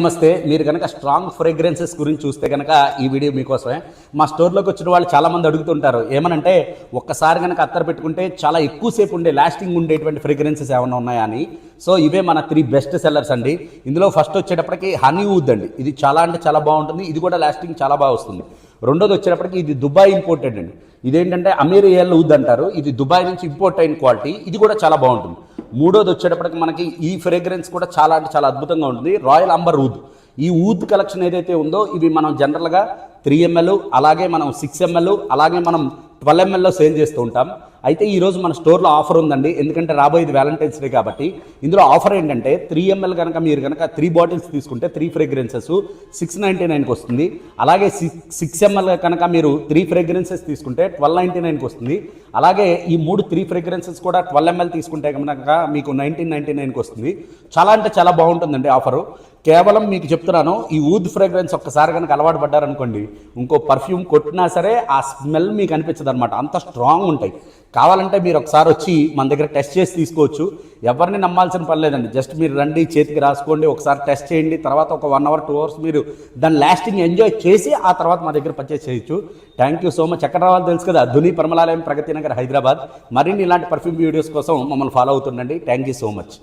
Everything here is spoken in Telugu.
నమస్తే. మీరు కనుక స్ట్రాంగ్ ఫ్రేగ్రెన్సెస్ గురించి చూస్తే కనుక ఈ వీడియో మీకోసమే. మా స్టోర్లోకి వచ్చిన వాళ్ళు చాలామంది అడుగుతుంటారు, ఏమనంటే ఒక్కసారి కనుక అత్తరు పెట్టుకుంటే చాలా ఎక్కువసేపు ఉండే లాస్టింగ్ ఉండేటువంటి ఫ్రేగ్రెన్సెస్ ఏమైనా ఉన్నాయా అని. సో ఇవే మన 3 బెస్ట్ సెల్లర్స్ అండి. ఇందులో ఫస్ట్ వచ్చేటప్పటికి హనీ వుడ్ అండి. ఇది చాలా అంటే చాలా బాగుంటుంది. ఇది కూడా లాస్టింగ్ చాలా బాగా వస్తుంది. రెండోది వచ్చేటప్పటికి ఇది దుబాయ్ ఇంపోర్టెడ్ అండి. ఇదేంటంటే అమీరియల్ వుడ్ అంటారు. ఇది దుబాయ్ నుంచి ఇంపోర్ట్ అయిన క్వాలిటీ. ఇది కూడా చాలా బాగుంటుంది. మూడోది వచ్చేటప్పటికి మనకి ఈ ఫ్రేగ్రెన్స్ కూడా చాలా అంటే చాలా అద్భుతంగా ఉంటుంది. Royal amber wood. ఈ ఊద్ కలెక్షన్ ఏదైతే ఉందో ఇవి మనం జనరల్గా 3 ml, అలాగే మనం 6 ml, అలాగే మనం 12 mlలో సేల్ చేస్తూ ఉంటాం. అయితే ఈరోజు మన స్టోర్లో ఆఫర్ ఉందండి. ఎందుకంటే రాబోయేది వ్యాలంటైన్స్ డే కాబట్టి. ఇందులో ఆఫర్ ఏంటంటే 3 ml కనుక మీరు కనుక 3 బాటిల్స్ తీసుకుంటే 3 ఫ్రేగ్రెన్సెస్ 699కి వస్తుంది. అలాగే 6 ml కనుక మీరు 3 ఫ్రేగ్రెన్సెస్ తీసుకుంటే 1299కి వస్తుంది. అలాగే ఈ 3 ఫ్రేగ్రెన్సెస్ కూడా 12 ml తీసుకుంటే కనుక మీకు 1999కి వస్తుంది. చాలా అంటే చాలా బాగుంటుందండి ఆఫరు. కేవలం మీకు చెప్తున్నాను, ఈ ఊద్ ఫ్రేగ్రెన్స్ ఒక్కసారి కనుక అలవాటు పడ్డారనుకోండి, ఇంకో పర్ఫ్యూమ్ కొట్టినా సరే ఆ స్మెల్ మీకు అనిపించదు అనమాట. అంత స్ట్రాంగ్ ఉంటాయి. కావాలంటే మీరు ఒకసారి వచ్చి మన దగ్గర టెస్ట్ చేసి తీసుకోవచ్చు. ఎవరిని నమ్మాల్సిన పని లేదండి. జస్ట్ మీరు రండి, చేతికి రాసుకోండి, ఒకసారి టెస్ట్ చేయండి. తర్వాత ఒక 1 hour 2 hours మీరు దాని లాస్టింగ్ ఎంజాయ్ చేసి ఆ తర్వాత మా దగ్గర పర్చేస్ చేయొచ్చు. Thank you so much. ఎక్కడ రావాలో తెలుసు కదా, ధుని పరమలాలయం, ప్రగతి నగర్, హైదరాబాద్. మరిన్ని ఇలాంటి పర్ఫ్యూమ్ వీడియోస్ కోసం మమ్మల్ని ఫాలో అవుతుండండి. Thank you so much.